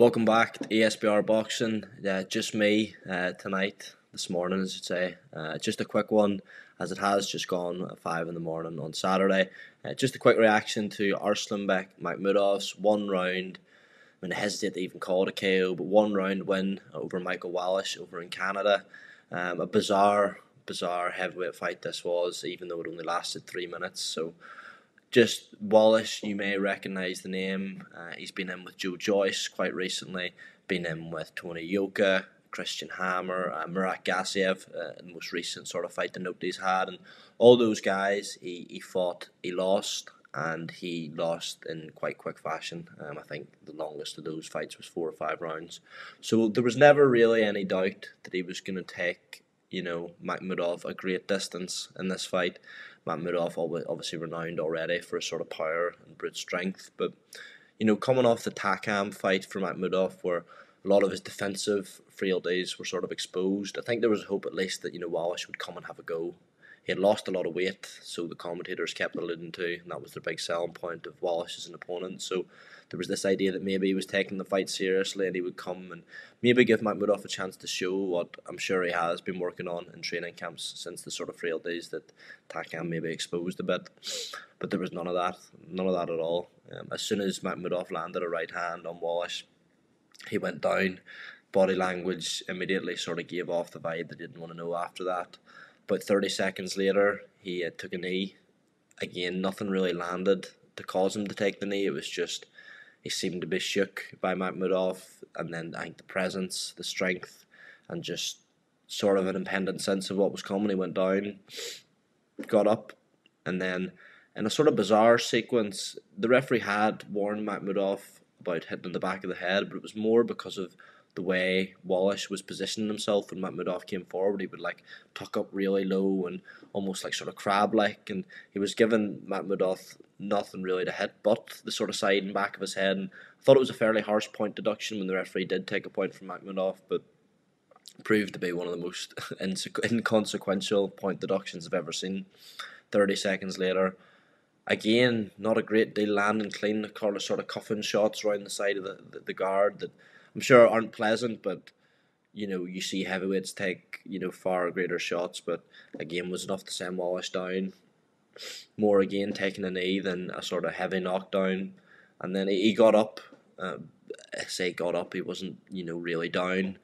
Welcome back to ESBR Boxing. Just me this morning, as you'd say. Just a quick one, as it has just gone at 5 in the morning on Saturday. Just a quick reaction to Arslanbek Makhmudov's 1 round. I mean, I hesitate to even call it a KO, but 1 round win over Michael Wallisch over in Canada. A bizarre heavyweight fight this was, even though it only lasted 3 minutes. So, just Wallisch, you may recognise the name. He's been in with Joe Joyce quite recently, been in with Tony Yoka, Christian Hammer, Murat Gassiev, in the most recent sort of fight the note he's had. And all those guys he fought, he lost, and he lost in quite quick fashion. I think the longest of those fights was 4 or 5 rounds. So there was never really any doubt that he was going to take, Makhmudov a great distance in this fight. Makhmudov obviously renowned already for his sort of power and brute strength, but coming off the Takam fight for Makhmudov, where a lot of his defensive frailties were sort of exposed, I think there was hope at least that Wallisch would come and have a go. He had lost a lot of weight, so the commentators kept alluding to, and that was their big selling point of Wallisch as an opponent. So there was this idea that maybe he was taking the fight seriously and he would come and maybe give Makhmudov a chance to show what I'm sure he has been working on in training camps since the sort of frailties that Takam maybe exposed a bit. But there was none of that at all. As soon as Makhmudov landed a right hand on Wallisch, he went down. Body language immediately sort of gave off the vibe that he didn't want to know after that. About 30 seconds later, he took a knee. Again, nothing really landed to cause him to take the knee. It was just, he seemed to be shook by Makhmudov, and then I think the presence, the strength, and just sort of an impending sense of what was coming. He went down, got up, and then in a sort of bizarre sequence, the referee had warned Makhmudov about hitting the back of the head, but it was more because of the way Wallisch was positioning himself when Makhmudov came forward. He would tuck up really low and almost sort of crab-like, and he was giving Makhmudov nothing really to hit but the sort of side and back of his head. And I thought it was a fairly harsh point deduction when the referee did take a point from Makhmudov, but proved to be one of the most inconsequential point deductions I've ever seen. 30 seconds later, again, not a great deal landing clean. Carlos sort of cuffing shots around the side of the guard that I'm sure aren't pleasant, but you see heavyweights take far greater shots, but again was enough to send Wallisch down. More again taking a knee than a sort of heavy knockdown, and then he got up. I say got up, he wasn't really down,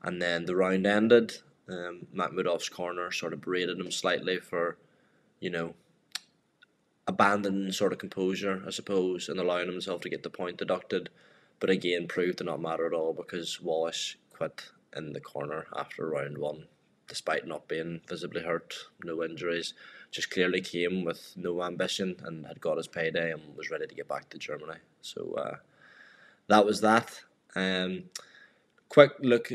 and then the round ended. Makhmudov's corner sort of berated him slightly for abandoning sort of composure, I suppose, and allowing himself to get the point deducted. But again, proved to not matter at all because Wallisch quit in the corner after round 1, despite not being visibly hurt, no injuries, just clearly came with no ambition and had got his payday and was ready to get back to Germany. So that was that. Quick look,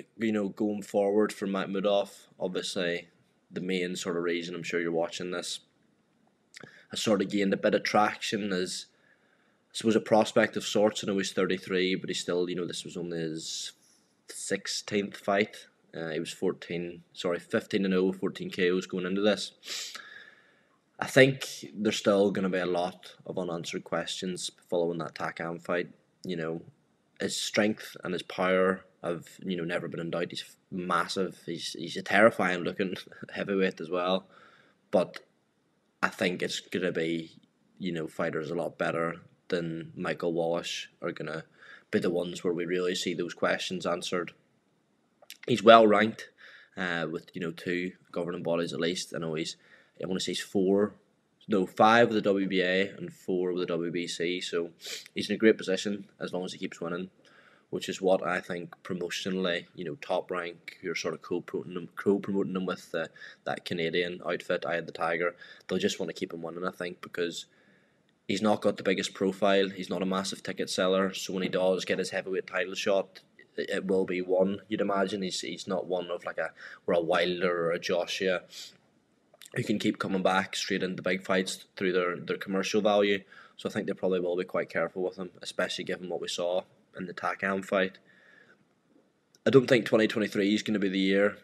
going forward for Makhmudov. Obviously, the main sort of reason I'm sure you're watching this has sort of gained a bit of traction as, I suppose, a prospect of sorts. I know he's 33, but he's still, this was only his 16th fight. He was 15-0, 14 KOs going into this. I think there's still going to be a lot of unanswered questions following that Takam fight. His strength and his power have, never been in doubt. He's massive. He's a terrifying looking heavyweight as well. But I think it's going to be, fighters a lot better than Michael Wallisch are going to be the ones where we really see those questions answered. He's well ranked with 2 governing bodies at least. I want to say he's 5 with the WBA and 4 with the WBC, so he's in a great position as long as he keeps winning, which is what I think promotionally, Top Rank, who are sort of co-promoting him with that Canadian outfit, I Had the Tiger, they'll just want to keep him winning, I think, because he's not got the biggest profile. He's not a massive ticket seller. So when he does get his heavyweight title shot, it will be one, you'd imagine. He's not one of a Wilder or a Joshua who can keep coming back straight into big fights through their commercial value. So I think they probably will be quite careful with him, especially given what we saw in the Takam fight. I don't think 2023 is going to be the year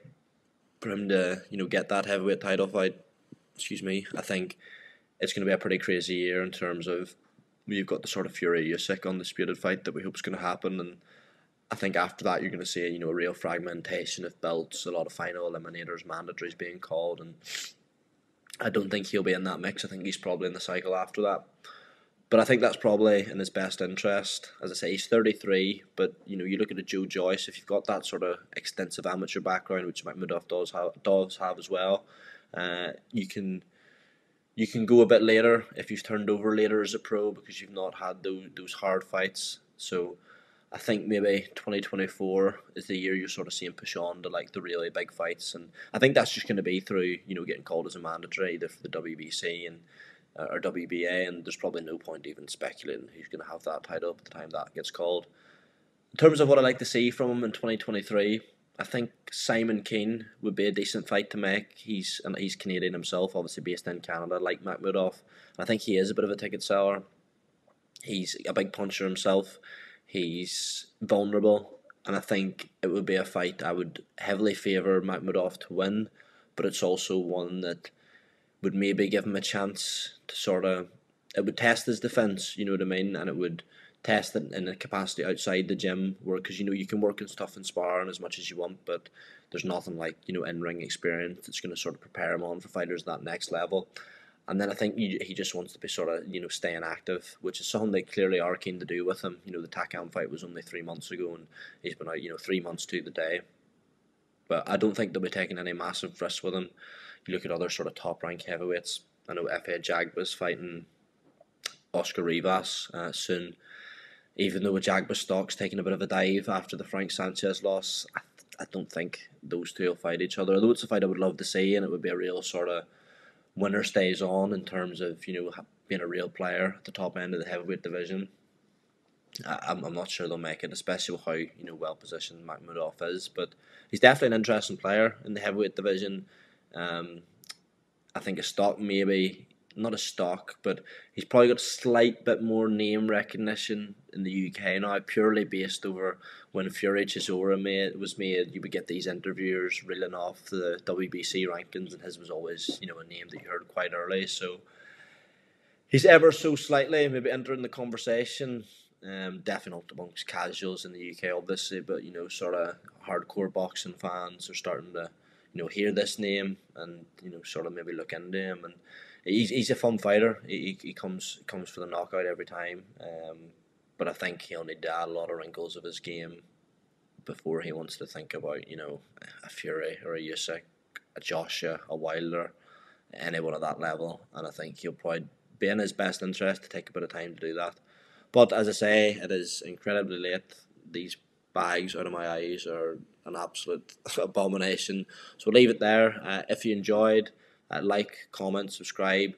for him to get that heavyweight title fight. I think it's going to be a pretty crazy year in terms of you've got the sort of Fury Usyk undisputed fight that we hope is going to happen, and I think after that you're going to see a real fragmentation of belts, a lot of final eliminators, mandatories being called, and I don't think he'll be in that mix. I think he's probably in the cycle after that. But I think that's probably in his best interest. As I say, he's 33, but you look at a Joe Joyce. If you've got that sort of extensive amateur background, which Makhmudov does have as well, you can go a bit later if you've turned over later as a pro because you've not had those hard fights. So I think maybe 2024 is the year you're sort of seeing push on to like the really big fights, and I think that's just going to be through getting called as a mandatory either for the WBC and or WBA, and there's probably no point even speculating who's going to have that title at the time that gets called. In terms of what I'd like to see from him in 2023, I think Simon Keane would be a decent fight to make. He's Canadian himself, obviously based in Canada, like Makhmudov. I think he is a bit of a ticket seller. He's a big puncher himself. He's vulnerable, and I think it would be a fight I would heavily favour Makhmudov to win, but it's also one that would maybe give him a chance to it would test his defence, you know what I mean, and it would test it in a capacity outside the gym, where because you can work and stuff in sparring as much as you want, but there's nothing like in-ring experience that's going to sort of prepare him on for fighters at that next level. And then I think he just wants to be sort of staying active, which is something they clearly are keen to do with him. The Takam fight was only 3 months ago, and he's been out 3 months to the day. But I don't think they'll be taking any massive risks with him. You look at other sort of top rank heavyweights. I know F.A. Jagba's fighting Oscar Rivas soon. Even though Jagba's stock's taking a bit of a dive after the Frank Sanchez loss, I don't think those two will fight each other. Although it's a fight I would love to see, and it would be a real sort of winner stays on in terms of being a real player at the top end of the heavyweight division. I'm not sure they'll make it, especially with how well positioned Makhmudov is. But he's definitely an interesting player in the heavyweight division. I think a stock maybe not a stock, but he's probably got a slight bit more name recognition in the UK now, purely based over when Fury Chisora was made. You would get these interviewers reeling off the WBC rankings, and his was always a name that you heard quite early. So he's ever so slightly maybe entering the conversation. Definitely not amongst casuals in the UK, obviously, but sort of hardcore boxing fans are starting to hear this name and sort of maybe look into him. And he's a fun fighter. He comes for the knockout every time. But I think he'll need to add a lot of wrinkles of his game before he wants to think about a Fury or a Usyk, a Joshua, a Wilder, anyone at that level. And I think he'll probably be in his best interest to take a bit of time to do that. But as I say, it is incredibly late. These bags out of my eyes are an absolute abomination. So we'll leave it there. If you enjoyed, like, comment, subscribe.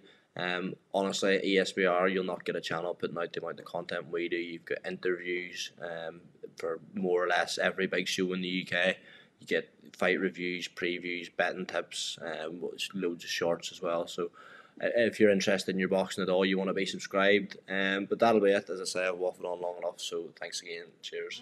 Honestly, ESBR, you'll not get a channel putting out the amount of content we do. You've got interviews for more or less every big show in the UK. You get fight reviews, previews, betting tips, loads of shorts as well. So if you're interested in your boxing at all, you want to be subscribed. But that'll be it. As I say, I've waffled on long enough. So thanks again. Cheers.